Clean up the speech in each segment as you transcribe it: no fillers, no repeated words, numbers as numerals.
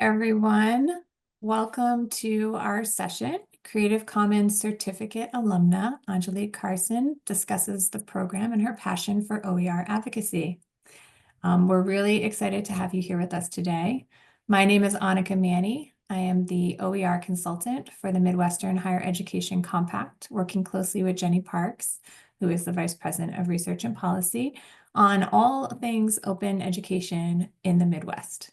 everyone. Welcome to our session. Creative Commons Certificate Alumna Angelique Carson discusses the program and her passion for OER advocacy. We're really excited to have you here with us today. My name is Annika Manny. I am the OER consultant for the Midwestern Higher Education Compact, working closely with Jenny Parks, who is the Vice President of Research and Policy, on all things open education in the Midwest.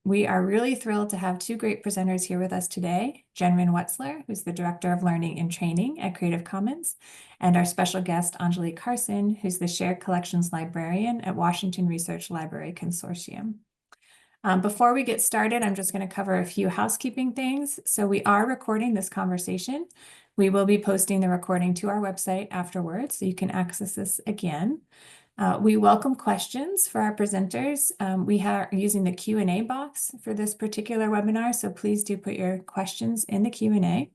We are really thrilled to have two great presenters here with us today, Jenrin Wetzler, who's the Director of Learning and Training at Creative Commons, and our special guest, Angelique Carson, who's the Shared Collections Librarian at Washington Research Library Consortium. Before we get started, I'm just going to cover a few housekeeping things. So we are recording this conversation. We will be posting the recording to our website afterwards, so you can access this again. We welcome questions for our presenters. We are using the Q&A box for this particular webinar, so please do put your questions in the Q&A.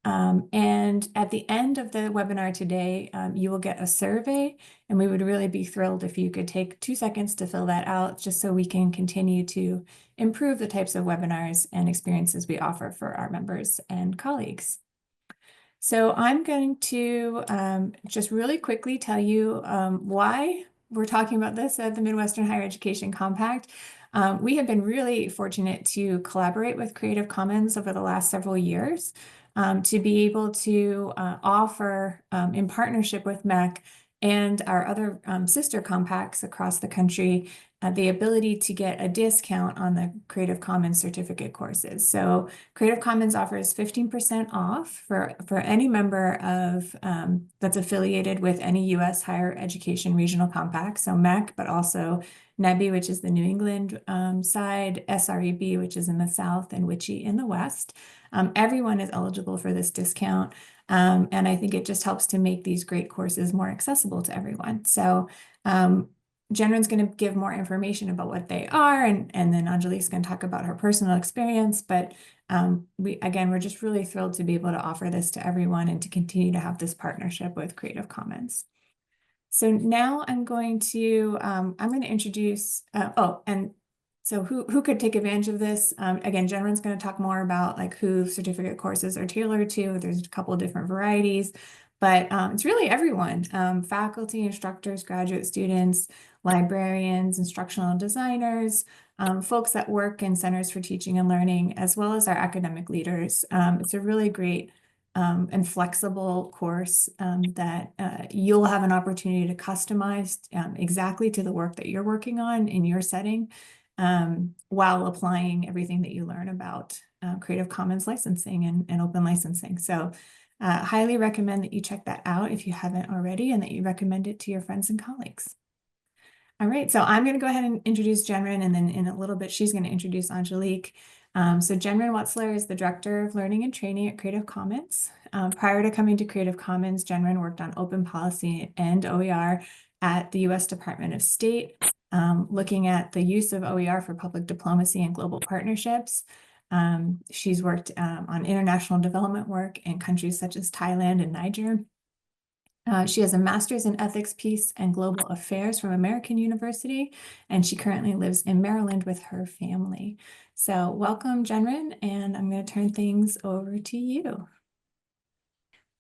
And at the end of the webinar today, you will get a survey, and we would really be thrilled if you could take 2 seconds to fill that out, just so we can continue to improve the types of webinars and experiences we offer for our members and colleagues. So I'm going to just really quickly tell you why we're talking about this at the Midwestern Higher Education Compact. We have been really fortunate to collaborate with Creative Commons over the last several years to be able to offer, in partnership with MEC and our other sister compacts across the country, the ability to get a discount on the Creative Commons certificate courses. So Creative Commons offers 15% off for any member of that's affiliated with any U.S. higher education regional compact, so MEC, but also NEBI, which is the New England side, SREB, which is in the South, and WICHE in the West. Everyone is eligible for this discount, and I think it just helps to make these great courses more accessible to everyone. So Jenrin's going to give more information about what they are, and then Angelique's going to talk about her personal experience. But we're just really thrilled to be able to offer this to everyone and to continue to have this partnership with Creative Commons. So now I'm going to introduce, so who could take advantage of this? Again, Jenrin's going to talk more about like who certificate courses are tailored to. There's a couple of different varieties, but it's really everyone, faculty, instructors, graduate students, librarians, instructional designers, folks that work in centers for teaching and learning, as well as our academic leaders. It's a really great and flexible course that you'll have an opportunity to customize exactly to the work that you're working on in your setting, while applying everything that you learn about Creative Commons licensing and open licensing. So highly recommend that you check that out if you haven't already, and that you recommend it to your friends and colleagues. All right, so I'm going to go ahead and introduce Jenrin, and then in a little bit, she's going to introduce Angelique. So Jenrin Wetzler is the Director of Learning and Training at Creative Commons. Prior to coming to Creative Commons, Jenrin worked on open policy and OER at the U.S. Department of State, looking at the use of OER for public diplomacy and global partnerships. She's worked on international development work in countries such as Thailand and Niger. She has a master's in ethics, peace, and global affairs from American University, and she currently lives in Maryland with her family. So welcome, Jenrin, and I'm going to turn things over to you.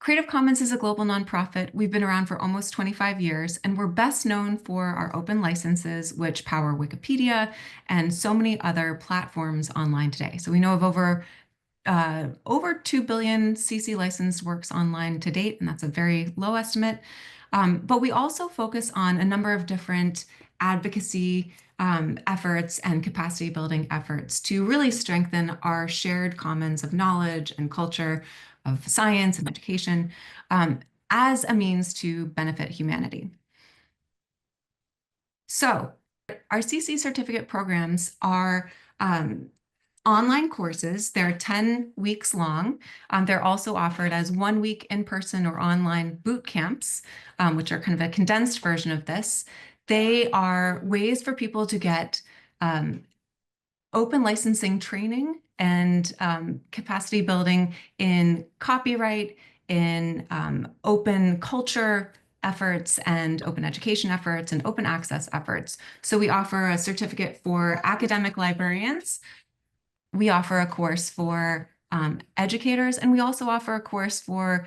Creative Commons is a global nonprofit. We've been around for almost 25 years, and we're best known for our open licenses, which power Wikipedia and so many other platforms online today. So we know of over 2 billion CC licensed works online to date, and that's a very low estimate. But we also focus on a number of different advocacy efforts and capacity building efforts to really strengthen our shared commons of knowledge and culture, of science and education, as a means to benefit humanity. So our CC certificate programs are online courses. They're 10 weeks long. They're also offered as 1 week in-person or online boot camps, which are kind of a condensed version of this. They are ways for people to get open licensing training and capacity building in copyright, in open culture, efforts and open education efforts and open access efforts. So we offer a certificate for academic librarians. We offer a course for educators, and we also offer a course for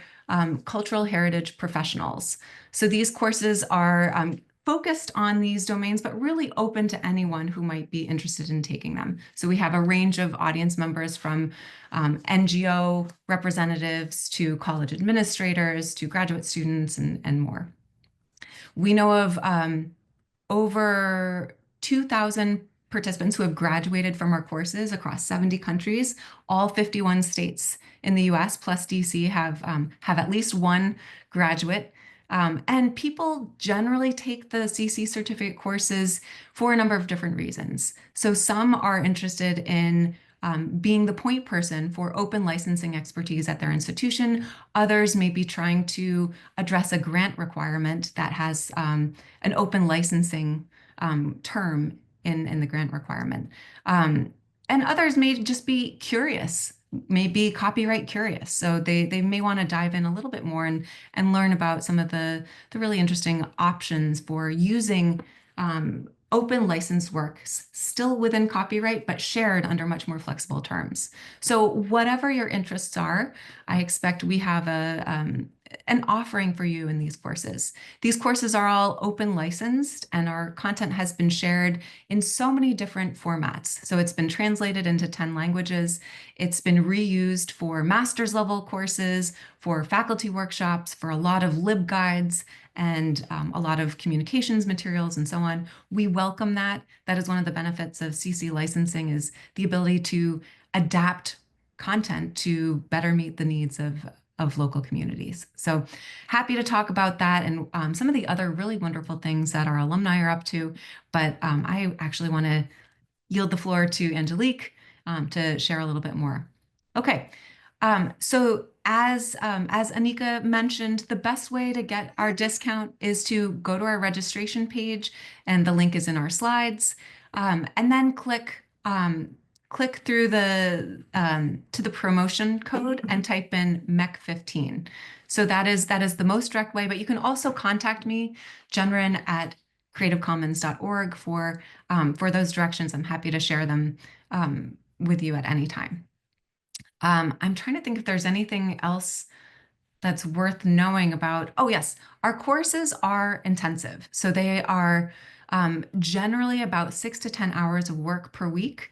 cultural heritage professionals. So these courses are focused on these domains, but really open to anyone who might be interested in taking them. So we have a range of audience members from NGO representatives to college administrators to graduate students and more. We know of over 2,000 participants who have graduated from our courses across 70 countries. All 51 states in the US plus DC have at least one graduate. And people generally take the CC certificate courses for a number of different reasons. So some are interested in being the point person for open licensing expertise at their institution. Others may be trying to address a grant requirement that has an open licensing term in the grant requirement. And others may just be curious, may be copyright curious. So they may want to dive in a little bit more and learn about some of the really interesting options for using open licensed works still within copyright, but shared under much more flexible terms. So whatever your interests are, I expect we have an offering for you in these courses. These courses are all open licensed, and our content has been shared in so many different formats. So it's been translated into 10 languages. It's been reused for master's level courses, for faculty workshops, for a lot of LibGuides, and a lot of communications materials and so on. We welcome that. That is one of the benefits of CC licensing, is the ability to adapt content to better meet the needs of local communities. So happy to talk about that and some of the other really wonderful things that our alumni are up to. But I actually want to yield the floor to Angelique to share a little bit more. Okay, so as Anika mentioned, the best way to get our discount is to go to our registration page, and the link is in our slides, and then click through to the promotion code and type in MEC15. So that is the most direct way, but you can also contact me, Jenrin at creativecommons.org for those directions. I'm happy to share them with you at any time. I'm trying to think if there's anything else that's worth knowing about. Oh, yes, our courses are intensive. So they are generally about 6 to 10 hours of work per week.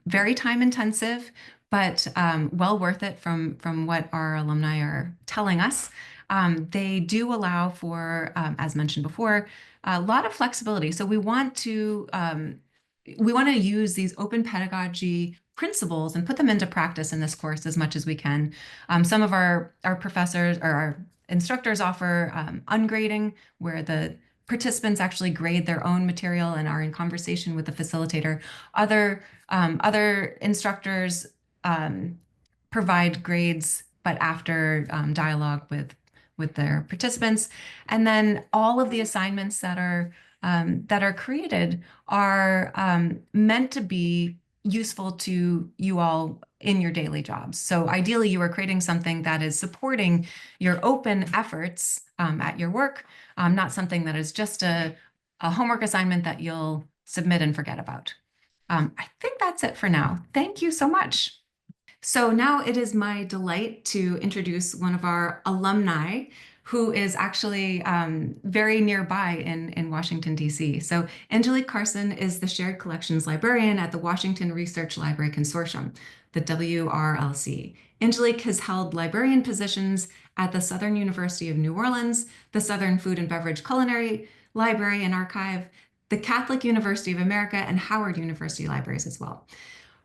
Very time intensive, but well worth it from what our alumni are telling us. They do allow for, as mentioned before, a lot of flexibility. So we want to use these open pedagogy principles and put them into practice in this course as much as we can. Some of our professors or our instructors offer ungrading, where the participants actually grade their own material and are in conversation with the facilitator. Other instructors provide grades, but after dialogue with their participants. And then all of the assignments that are created are meant to be useful to you all in your daily jobs. So ideally, you are creating something that is supporting your open efforts at your work, not something that is just a homework assignment that you'll submit and forget about. I think that's it for now. Thank you so much. So now it is my delight to introduce one of our alumni, who is actually very nearby in Washington, D.C. So Angelique Carson is the Shared Collections Librarian at the Washington Research Library Consortium, the WRLC. Angelique has held librarian positions at the Southern University of New Orleans, the Southern Food and Beverage Culinary Library and Archive, the Catholic University of America, and Howard University Libraries as well.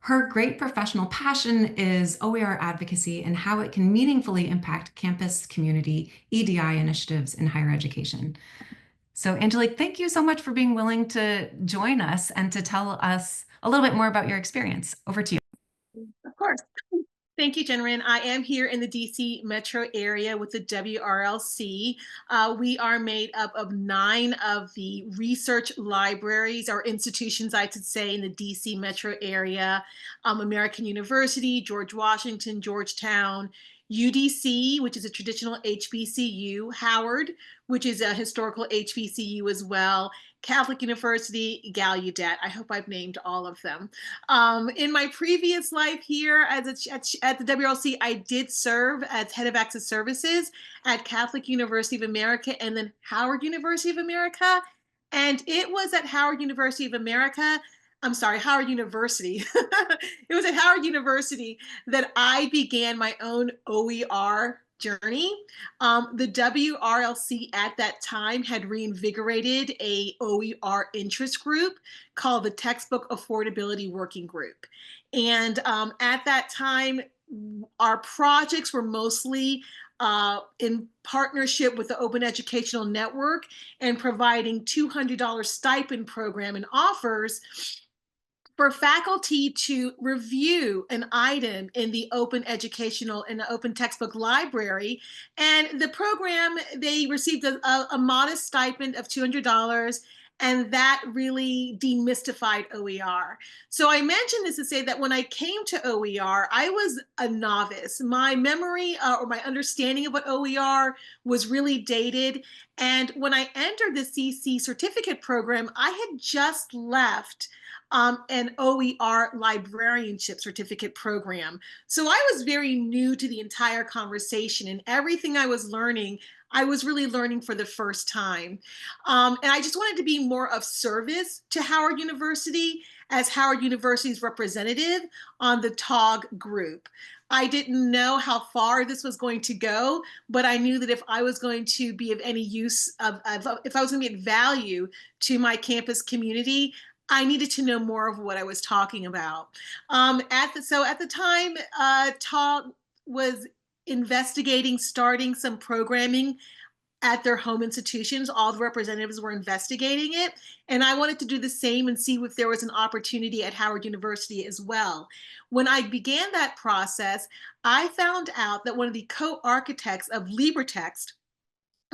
Her great professional passion is OER advocacy and how it can meaningfully impact campus, community, EDI initiatives in higher education. So Angelique, thank you so much for being willing to join us and to tell us a little bit more about your experience. Over to you. Of course. Thank you, Jenrin. I am here in the DC metro area with the WRLC. We are made up of 9 of the research libraries or institutions, I should say, in the DC metro area. American University, George Washington, Georgetown, UDC, which is a traditional HBCU, Howard, which is a historical HBCU as well, Catholic University, Gallaudet. I hope I've named all of them. In my previous life here at the WRLC, I did serve as head of access services at Catholic University of America and then Howard University of America. And it was at Howard University of America, I'm sorry, Howard University. It was at Howard University that I began my own OER journey. The WRLC at that time had reinvigorated a OER interest group called the Textbook Affordability Working Group. And at that time, our projects were mostly in partnership with the Open Educational Network and providing $200 stipend program and offers for faculty to review an item in the open educational and the open textbook library. And the program, they received a modest stipend of $200, and that really demystified OER. So I mentioned this to say that when I came to OER, I was a novice. My memory or my understanding of what OER was really dated. And when I entered the CC certificate program, I had just left an OER librarianship certificate program. So I was very new to the entire conversation, and everything I was learning, I was really learning for the first time. And I just wanted to be more of service to Howard University as Howard University's representative on the TOG group. I didn't know how far this was going to go, but I knew that if I was going to be of any use, if I was going to be of value to my campus community, I needed to know more of what I was talking about. At the time, TOG was investigating starting some programming at their home institutions. All the representatives were investigating it. And I wanted to do the same and see if there was an opportunity at Howard University as well. When I began that process, I found out that one of the co-architects of LibreText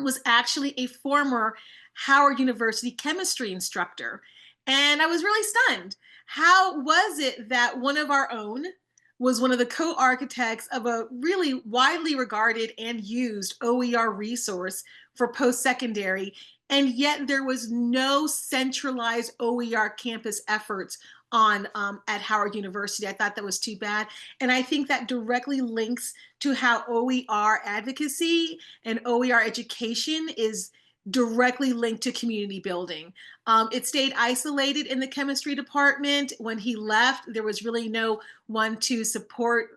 was actually a former Howard University chemistry instructor. And I was really stunned. How was it that one of our own was one of the co-architects of a really widely regarded and used OER resource for post-secondary, and yet there was no centralized OER campus efforts on at Howard University? I thought that was too bad. And I think that directly links to how OER advocacy and OER education is directly linked to community building. It stayed isolated in the chemistry department. When he left, there was really no one to support,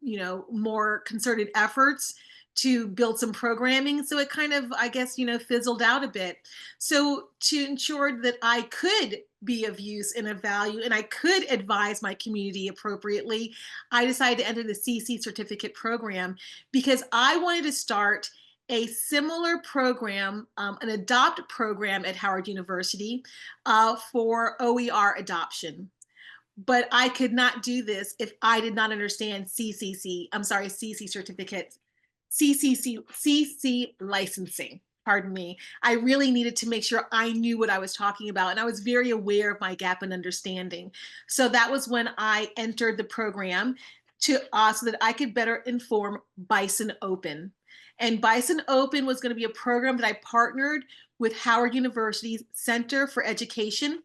more concerted efforts to build some programming. So it kind of, I guess, fizzled out a bit. So to ensure that I could be of use and of value and I could advise my community appropriately, I decided to enter the CC certificate program because I wanted to start a similar program, an adopt program at Howard University for OER adoption. But I could not do this if I did not understand CC certificates, CC licensing. Pardon me. I really needed to make sure I knew what I was talking about, and I was very aware of my gap in understanding. So that was when I entered the program so that I could better inform Bison Open. And Bison Open was going to be a program that I partnered with Howard University's Center for Education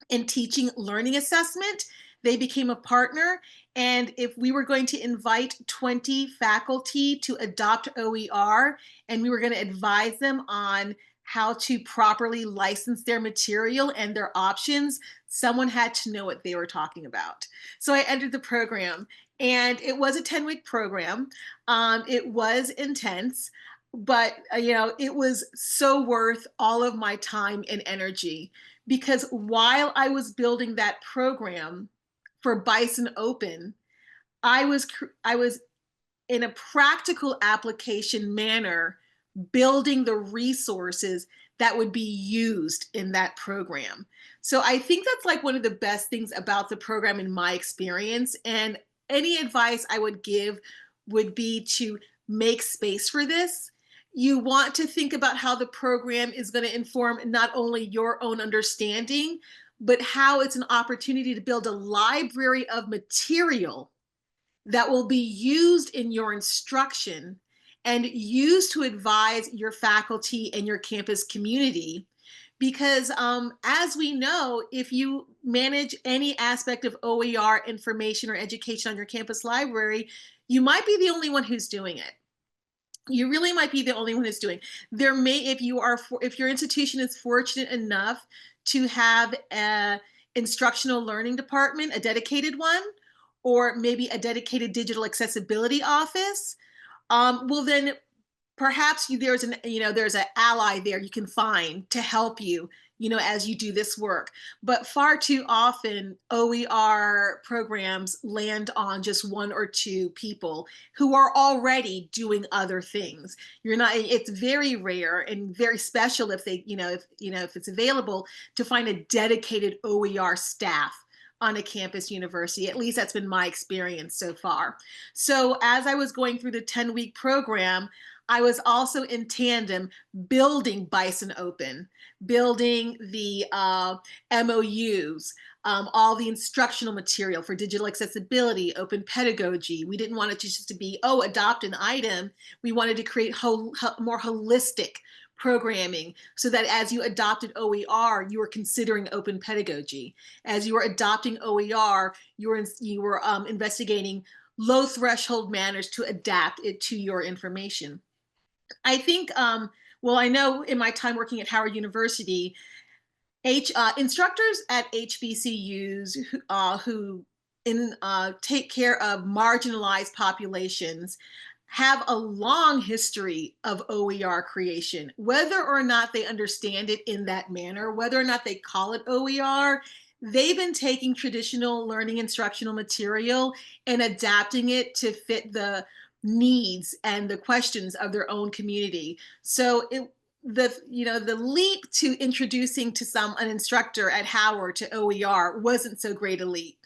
and Teaching Learning Assessment. They became a partner. And if we were going to invite 20 faculty to adopt OER, and we were going to advise them on how to properly license their material and their options, someone had to know what they were talking about. So I entered the program, and it was a 10-week program. It was intense, but it was so worth all of my time and energy, because while I was building that program for Bison Open, I was in a practical application manner building the resources that would be used in that program. So I think that's like one of the best things about the program in my experience. And any advice I would give would be to make space for this. You want to think about how the program is going to inform not only your own understanding, but how it's an opportunity to build a library of material that will be used in your instruction and used to advise your faculty and your campus community. Because as we know, if you manage any aspect of OER information or education on your campus library, you might be the only one who's doing it. You really might be the only one who's doing. There may, if your institution is fortunate enough to have a instructional learning department, a dedicated one, or maybe a dedicated digital accessibility office, well then perhaps there's an ally there you can find to help you, as you do this work. But far too often OER programs land on just one or two people who are already doing other things. It's very rare and very special if if it's available to find a dedicated OER staff on a campus university. At least that's been my experience so far. So as I was going through the 10-week program, I was also in tandem building Bison Open, building the MOUs, all the instructional material for digital accessibility, open pedagogy. We didn't want it just to be, oh, adopt an item. We wanted to create more holistic programming so that as you adopted OER, you were considering open pedagogy. As you were adopting OER, you were investigating low threshold manners to adapt it to your information. I think, well, I know in my time working at Howard University, instructors at HBCUs who take care of marginalized populations have a long history of OER creation. Whether or not they understand it in that manner, whether or not they call it OER, they've been taking traditional learning instructional material and adapting it to fit the needs and the questions of their own community. So the leap to introducing to an instructor at Howard to OER wasn't so great a leap.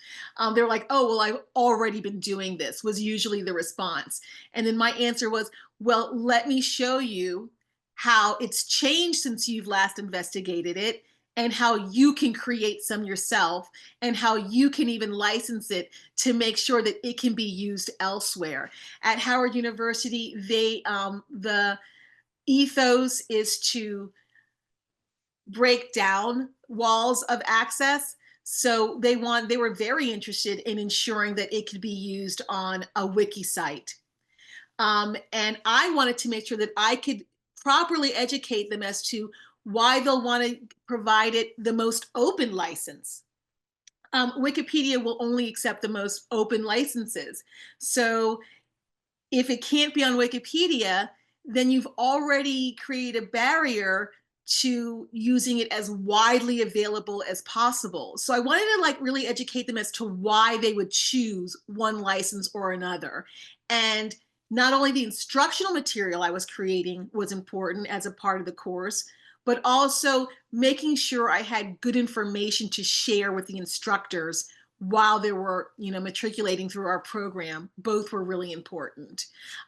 They're like, oh, well, I've already been doing this, was usually the response. And then my answer was, well, let me show you how it's changed since you've last investigated it, and how you can create some yourself, and how you can even license it to make sure that it can be used elsewhere. At Howard University, the ethos is to break down walls of access. So they were very interested in ensuring that it could be used on a wiki site. And I wanted to make sure that I could properly educate them as to why they'll want to provide it the most open license. Wikipedia will only accept the most open licenses. So if it can't be on Wikipedia, then you've already created a barrier to using it as widely available as possible. So I wanted to really educate them as to why they would choose one license or another. And not only the instructional material I was creating was important as a part of the course, but also making sure I had good information to share with the instructors while they were, matriculating through our program. Both were really important.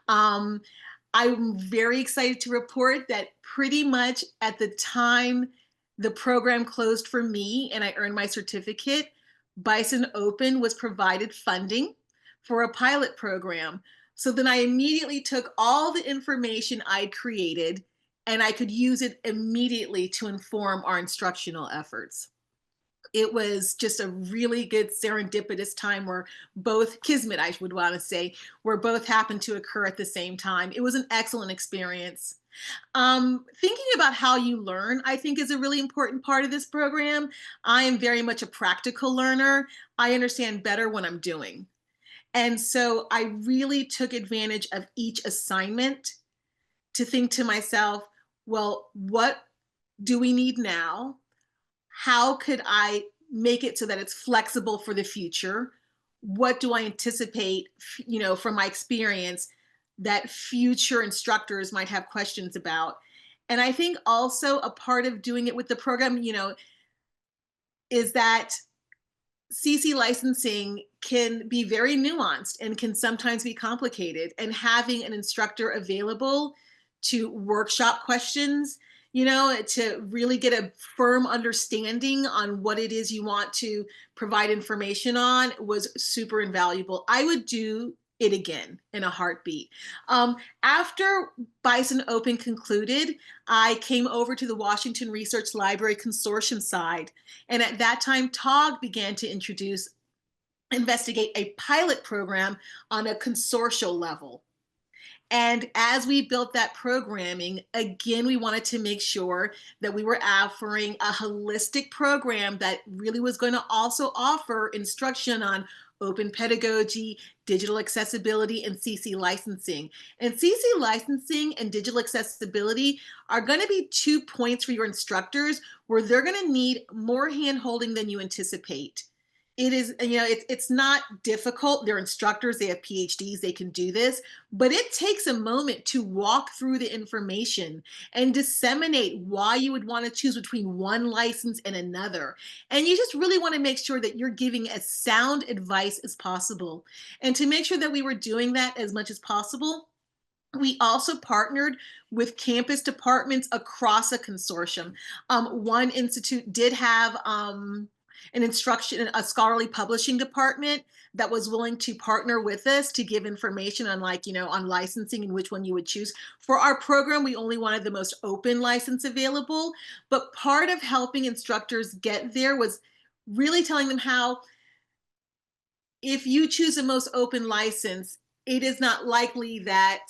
I'm very excited to report that pretty much at the time the program closed for me and I earned my certificate, Bison Open was provided funding for a pilot program. So then I immediately took all the information I'd created and I could use it immediately to inform our instructional efforts. It was just a really good serendipitous time where both, kismet I would want to say, where both happened to occur at the same time. It was an excellent experience. Thinking about how you learn, I think, is a really important part of this program. I am very much a practical learner. I understand better what I'm doing. And so I really took advantage of each assignment to think to myself, well, what do we need now? How could I make it so that it's flexible for the future? What do I anticipate, from my experience, that future instructors might have questions about? And I think also a part of doing it with the program, is that CC licensing can be very nuanced and can sometimes be complicated. And having an instructor available to workshop questions, to really get a firm understanding on what it is you want to provide information on was super invaluable. I would do it again in a heartbeat. After Bison Open concluded, I came over to the Washington Research Library Consortium side. And at that time, TOG began to investigate a pilot program on a consortial level. And as we built that programming, again, we wanted to make sure that we were offering a holistic program that really was going to also offer instruction on open pedagogy, digital accessibility, and CC licensing. And CC licensing and digital accessibility are going to be 2 points for your instructors where they're going to need more hand-holding than you anticipate. It is, it's not difficult. They're instructors, they have PhDs, they can do this, but it takes a moment to walk through the information and disseminate why you would want to choose between one license and another. And you just really want to make sure that you're giving as sound advice as possible. And to make sure that we were doing that as much as possible, we also partnered with campus departments across a consortium. One institute did have a scholarly publishing department that was willing to partner with us to give information on on licensing and which one you would choose. For our program, we only wanted the most open license available, but part of helping instructors get there was really telling them how if you choose the most open license, it is not likely that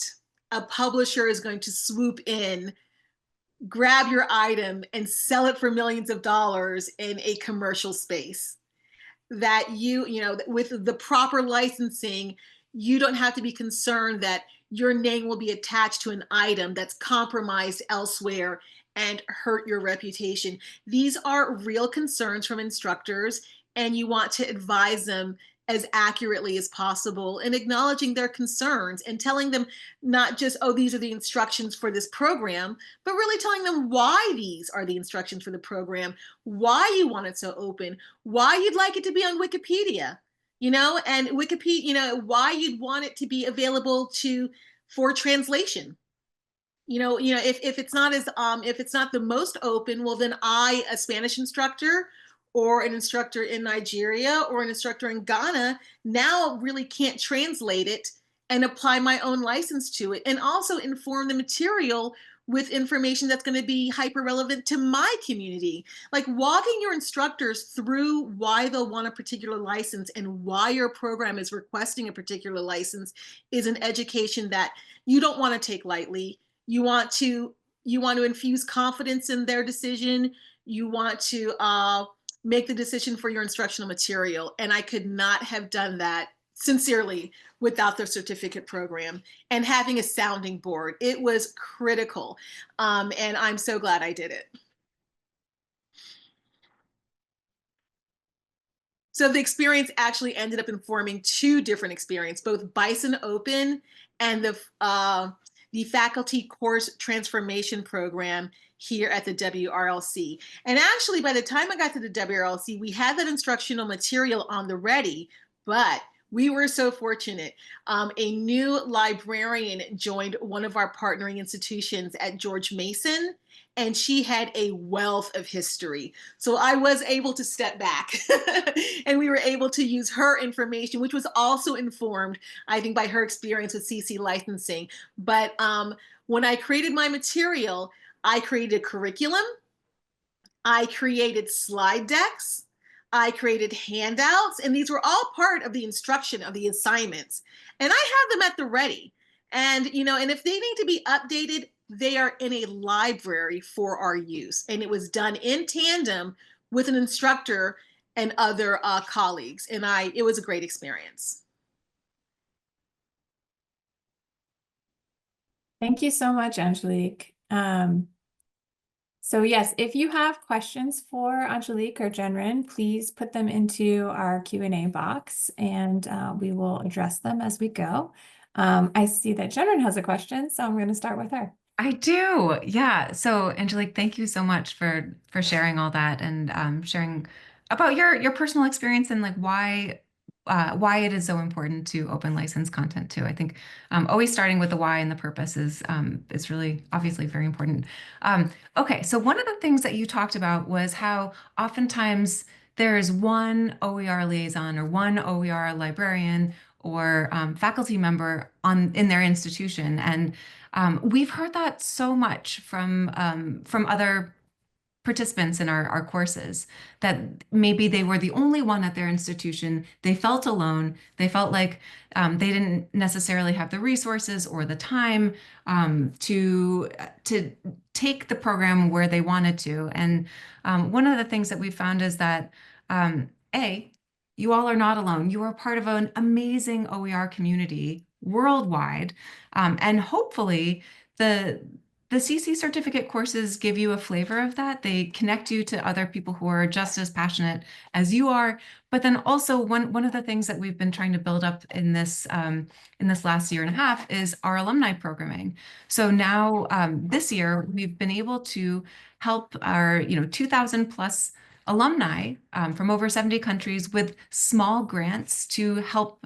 a publisher is going to swoop in, grab your item, and sell it for millions of dollars in a commercial space. That with the proper licensing, you don't have to be concerned that your name will be attached to an item that's compromised elsewhere and hurt your reputation. These are real concerns from instructors, and you want to advise them as accurately as possible and acknowledging their concerns and telling them not just, oh, these are the instructions for this program, but really telling them why these are the instructions for the program, why you want it so open, why you'd like it to be on Wikipedia, and Wikipedia, why you'd want it to be available for translation. If it's not if it's not the most open, well, then a Spanish instructor or an instructor in Nigeria or an instructor in Ghana now really can't translate it and apply my own license to it, and also inform the material with information that's going to be hyper relevant to my community. Like walking your instructors through why they'll want a particular license and why your program is requesting a particular license is an education that you don't want to take lightly. You want to infuse confidence in their decision. You want to make the decision for your instructional material. And I could not have done that sincerely without the certificate program and having a sounding board. It was critical. And I'm so glad I did it. So the experience actually ended up informing 2 different experiences, both Bison Open and the faculty course transformation program here at the WRLC. And actually, by the time I got to the WRLC, we had that instructional material on the ready, but we were so fortunate. A new librarian joined one of our partnering institutions at George Mason, and she had a wealth of history. So I was able to step back and we were able to use her information, which was also informed, I think, by her experience with CC licensing. But when I created my material, I created a curriculum, I created slide decks, I created handouts, and these were all part of the instruction of the assignments. And I have them at the ready. And, and if they need to be updated, they are in a library for our use. And it was done in tandem with an instructor and other colleagues. And it was a great experience. Thank you so much, Angelique. So yes, if you have questions for Angelique or Jenrin, please put them into our Q&A box and we will address them as we go. I see that Jenrin has a question, so I'm going to start with her. I do. Yeah. So Angelique, thank you so much for sharing all that and sharing about your personal experience and like why why it is so important to open license content too. I think always starting with the why and the purpose is really obviously very important. Okay, so one of the things that you talked about was how oftentimes there's one OER liaison or one OER librarian or faculty member in their institution, and we've heard that so much from other participants in our courses, that maybe they were the only one at their institution. They felt alone. They felt like they didn't necessarily have the resources or the time to take the program where they wanted to. And one of the things that we found is that A, you all are not alone. You are part of an amazing OER community worldwide, and hopefully the CC certificate courses give you a flavor of that. They connect you to other people who are just as passionate as you are. But then also one of the things that we've been trying to build up in this last year and a half is our alumni programming. So now this year we've been able to help our 2,000 plus alumni from over 70 countries with small grants to help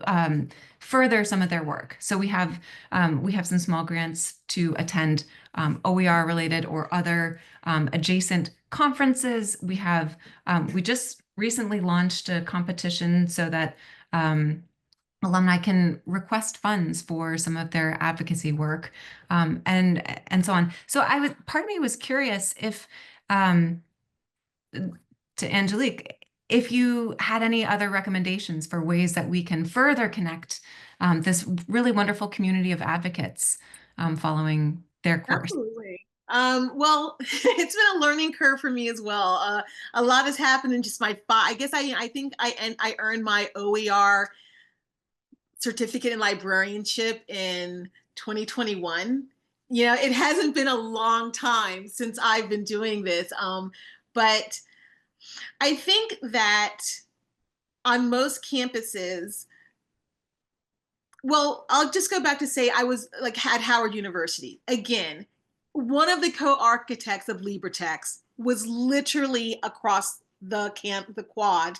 further some of their work. So we have some small grants to attend OER related or other adjacent conferences. We just recently launched a competition so that alumni can request funds for some of their advocacy work, and so on. So part of me was curious if to Angelique, if you had any other recommendations for ways that we can further connect this really wonderful community of advocates following their course. Absolutely. Well, it's been a learning curve for me as well. A lot has happened in just I guess I think I earned my OER certificate in librarianship in 2021. It hasn't been a long time since I've been doing this. But I think that on most campuses, well, I'll just go back to say I was at Howard University. Again, one of the co-architects of LibreText was literally across the quad.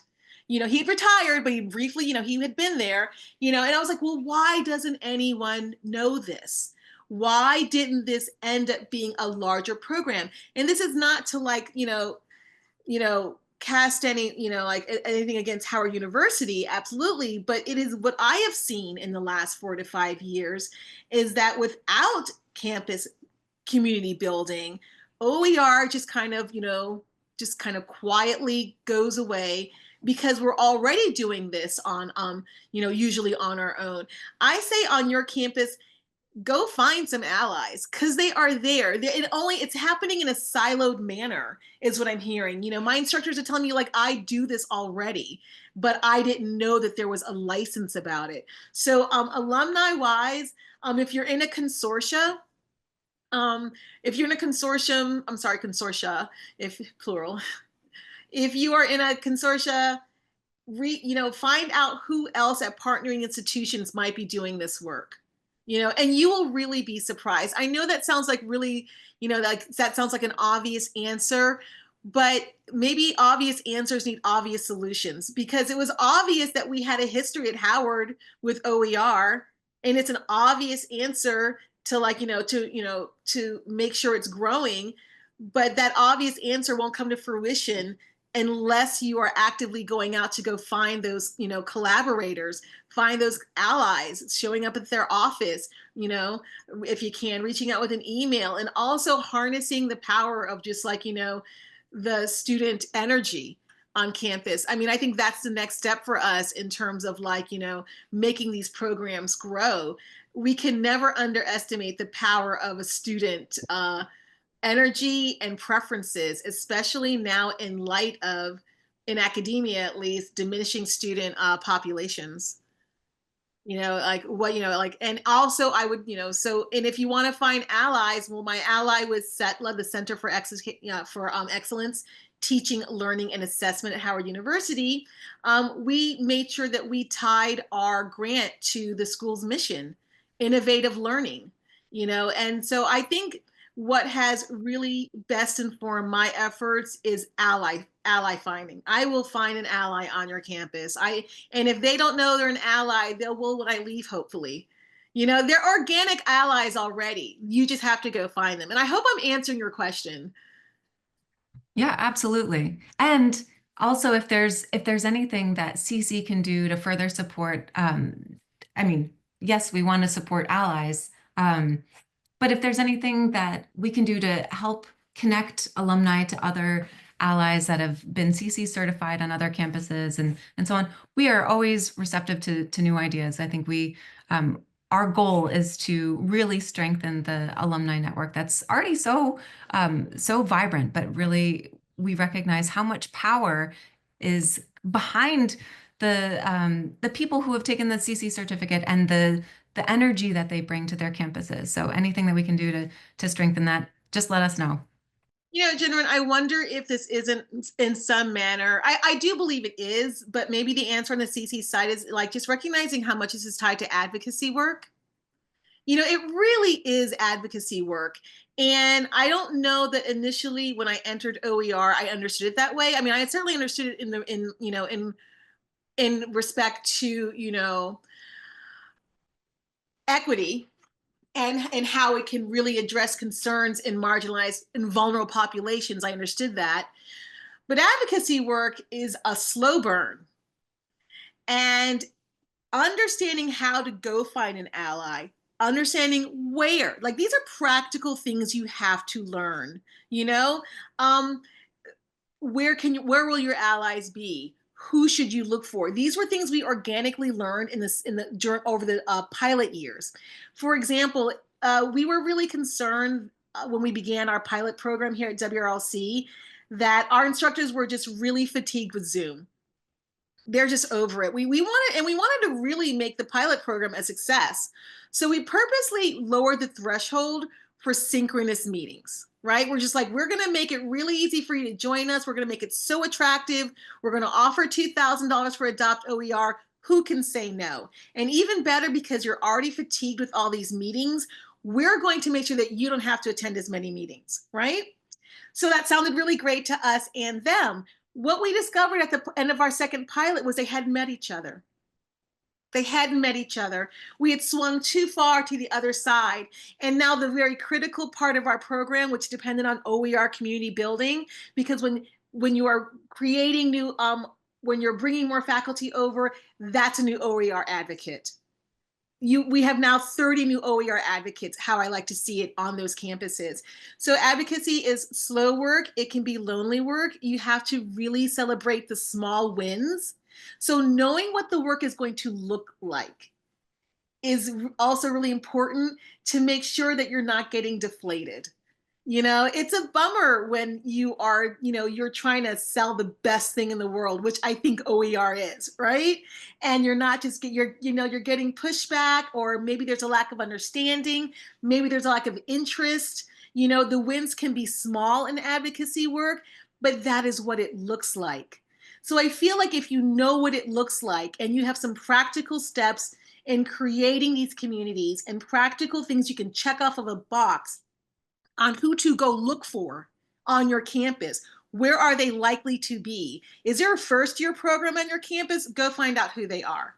He'd retired, but he briefly, he had been there, and I was like, well, why doesn't anyone know this? Why didn't this end up being a larger program? And this is not to cast any, anything against Howard University, absolutely. But it is what I have seen in the last 4 to 5 years is that without campus community building, OER just kind of quietly goes away because we're already doing this on, usually on our own. I say on your campus, go find some allies because they are there. It's happening in a siloed manner is what I'm hearing. My instructors are telling me I do this already, but I didn't know that there was a license about it. So alumni wise, if you're in a consortia, consortia, if plural, if you are in a consortia, find out who else at partnering institutions might be doing this work. And you will really be surprised. I know that sounds like really, that sounds like an obvious answer, but maybe obvious answers need obvious solutions because it was obvious that we had a history at Howard with OER, and it's an obvious answer to to make sure it's growing, but that obvious answer won't come to fruition unless you are actively going out to go find those, collaborators, find those allies, showing up at their office, if you can, reaching out with an email, and also harnessing the power of just the student energy on campus. I mean, I think that's the next step for us in terms of making these programs grow. We can never underestimate the power of a student energy and preferences, especially now in light of, in academia at least, diminishing student populations. And also I would, and if you want to find allies, well, my ally was CETLA, the Center for Excellence, Teaching, Learning, and Assessment at Howard University. We made sure that we tied our grant to the school's mission, innovative learning, and so I think what has really best informed my efforts is ally finding. I will find an ally on your campus. And if they don't know they're an ally, they'll will when I leave, hopefully. You know, they're organic allies already. You just have to go find them. And I hope I'm answering your question. Yeah, absolutely. And also, if there's anything that CC can do to further support, I mean, yes, we want to support allies, but if there's anything that we can do to help connect alumni to other allies that have been CC certified on other campuses and so on, we are always receptive to new ideas. I think our goal is to really strengthen the alumni network that's already so vibrant, but really we recognize how much power is behind the people who have taken the CC certificate and the energy that they bring to their campuses. So anything that we can do to strengthen that, just let us know. You know, Jennifer, I wonder if this isn't in some manner, I do believe it is, but maybe the answer on the CC side is like just recognizing how much this is tied to advocacy work. You know, it really is advocacy work. And I don't know that initially when I entered OER, I understood it that way. I mean, I certainly understood it in respect to, equity and how it can really address concerns in marginalized and vulnerable populations. I understood that. But advocacy work is a slow burn. And understanding how to go find an ally, understanding where, like these are practical things you have to learn, you know? Where will your allies be? Who should you look for? These were things we organically learned over the pilot years. For example, we were really concerned when we began our pilot program here at WRLC that our instructors were just really fatigued with Zoom. They're just over it. We wanted to really make the pilot program a success. So we purposely lowered the threshold for synchronous meetings, right? We're just like, we're going to make it really easy for you to join us. We're going to make it so attractive. We're going to offer $2,000 for Adopt OER. Who can say no? And even better, because you're already fatigued with all these meetings, we're going to make sure that you don't have to attend as many meetings, right? So that sounded really great to us and them. What we discovered at the end of our second pilot was they hadn't met each other. They hadn't met each other. We had swung too far to the other side. And now the very critical part of our program, which depended on OER community building, because when you are creating new, when you're bringing more faculty over, that's a new OER advocate. We have now 30 new OER advocates, how I like to see it on those campuses. So advocacy is slow work. It can be lonely work. You have to really celebrate the small wins. So knowing what the work is going to look like is also really important to make sure that you're not getting deflated. You know, it's a bummer when you are, you're trying to sell the best thing in the world, which I think OER is, right? And you're not just you're getting pushback, or maybe there's a lack of understanding, maybe there's a lack of interest. You know, the wins can be small in advocacy work, but that is what it looks like. So I feel like if you know what it looks like and you have some practical steps in creating these communities and practical things you can check off of a box on who to go look for on your campus. Where are they likely to be? Is there a first-year program on your campus? Go find out who they are.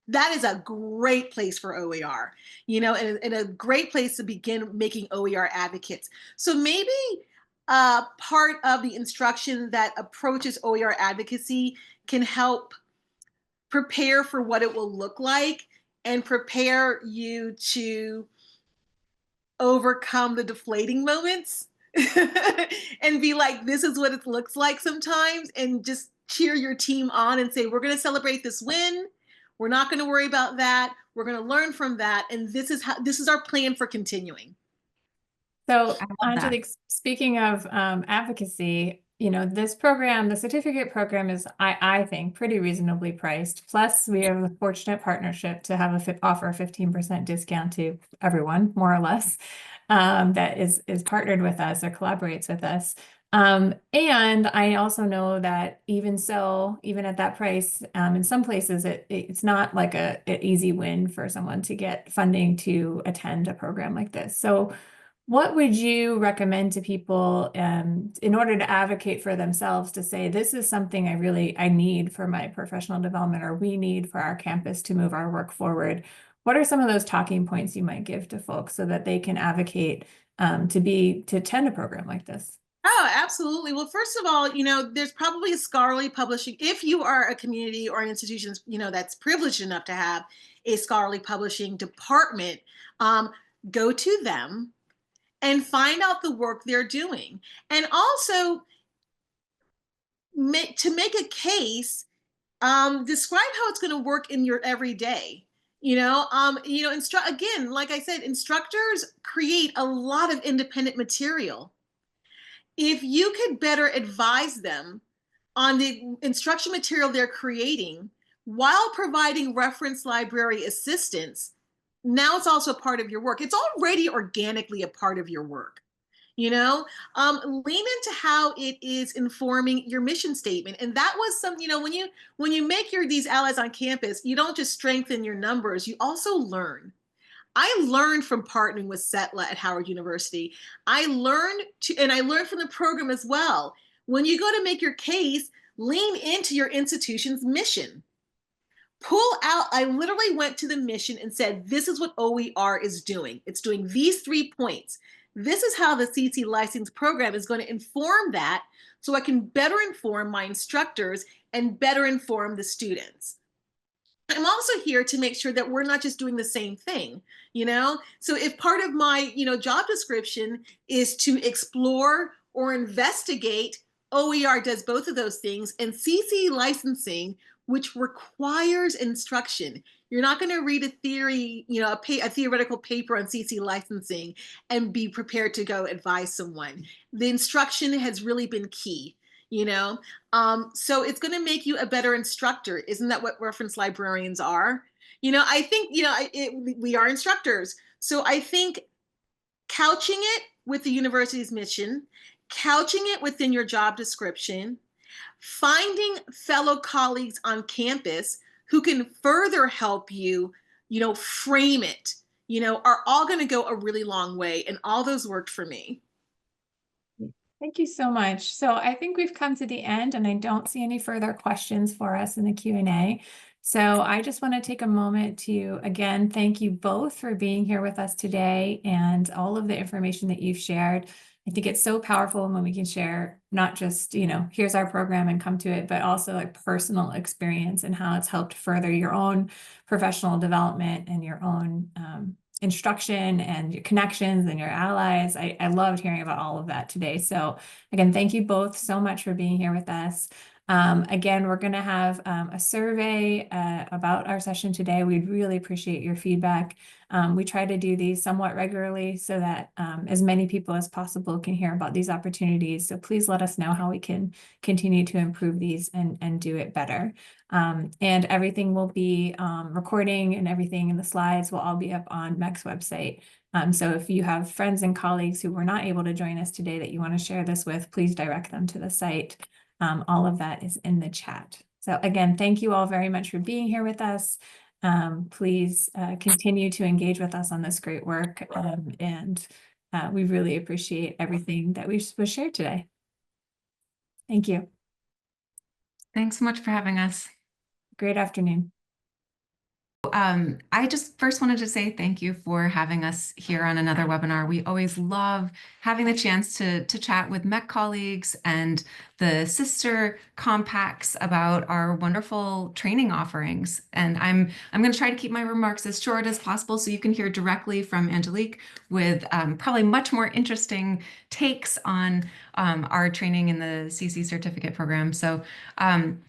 That is a great place for OER, and a great place to begin making OER advocates. So maybe part of the instruction that approaches OER advocacy can help prepare for what it will look like and prepare you to overcome the deflating moments and be like, this is what it looks like sometimes, and just cheer your team on and say, we're going to celebrate this win. We're not going to worry about that. We're going to learn from that. And this is our plan for continuing. So Angelique, speaking of advocacy, this program, the certificate program is, I think, pretty reasonably priced. Plus, we have a fortunate partnership to have offer a 15% discount to everyone, more or less, that is partnered with us or collaborates with us. And I also know that even at that price, in some places, it's not like an easy win for someone to get funding to attend a program like this. So What would you recommend to people in order to advocate for themselves to say, this is something I need for my professional development, or we need for our campus to move our work forward? What are some of those talking points you might give to folks so that they can advocate to attend a program like this? Oh, absolutely. Well, first of all, there's probably a scholarly publishing. If you are a community or an institution, that's privileged enough to have a scholarly publishing department, go to them and find out the work they're doing. And also to make a case, describe how it's going to work in your everyday. Again, like I said, instructors create a lot of independent material. If you could better advise them on the instruction material they're creating while providing reference library assistance, now it's also a part of your work. It's already organically a part of your work. Lean into how it is informing your mission statement. And that was some, when you make these allies on campus, you don't just strengthen your numbers, you also learn. I learned from partnering with CETLA at Howard University. I learned from the program as well. When you go to make your case, lean into your institution's mission. Pull out, I literally went to the mission and said, this is what OER is doing. It's doing these 3 points. This is how the CC license program is going to inform that, so I can better inform my instructors and better inform the students. I'm also here to make sure that we're not just doing the same thing, So if part of my, job description is to explore or investigate, OER does both of those things, and CC licensing, which requires instruction. You're not going to read a theory, a theoretical paper on CC licensing and be prepared to go advise someone. The instruction has really been key. So it's going to make you a better instructor. Isn't that what reference librarians are? I think, we are instructors. So I think couching it with the university's mission, couching it within your job description, finding fellow colleagues on campus who can further help you, frame it, are all going to go a really long way. And all those worked for me. Thank you so much. So I think we've come to the end, and I don't see any further questions for us in the Q&A. So I just want to take a moment to, again, thank you both for being here with us today and all of the information that you've shared. I think it's so powerful when we can share not just, here's our program and come to it, but also like personal experience and how it's helped further your own professional development and your own instruction and your connections and your allies. I loved hearing about all of that today. So again, thank you both so much for being here with us. Again, we're going to have a survey about our session today. We'd really appreciate your feedback. We try to do these somewhat regularly so that as many people as possible can hear about these opportunities. So please let us know how we can continue to improve these and do it better. And everything will be recording, and everything in the slides will all be up on MEC's website. So if you have friends and colleagues who were not able to join us today that you want to share this with, please direct them to the site. All of that is in the chat. So again, thank you all very much for being here with us. Please continue to engage with us on this great work. And we really appreciate everything that was shared today. Thank you. Thanks so much for having us. Great afternoon. I just first wanted to say thank you for having us here on another webinar. We always love having the chance to chat with MEC colleagues and the sister compacts about our wonderful training offerings. And I'm going to try to keep my remarks as short as possible so you can hear directly from Angelique with probably much more interesting takes on our training in the CC certificate program. So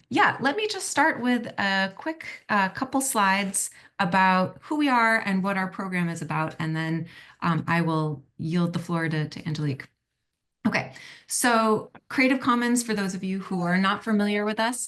yeah, let me just start with a quick couple slides about who we are and what our program is about, and then I will yield the floor to Angelique. Okay, so Creative Commons, for those of you who are not familiar with us,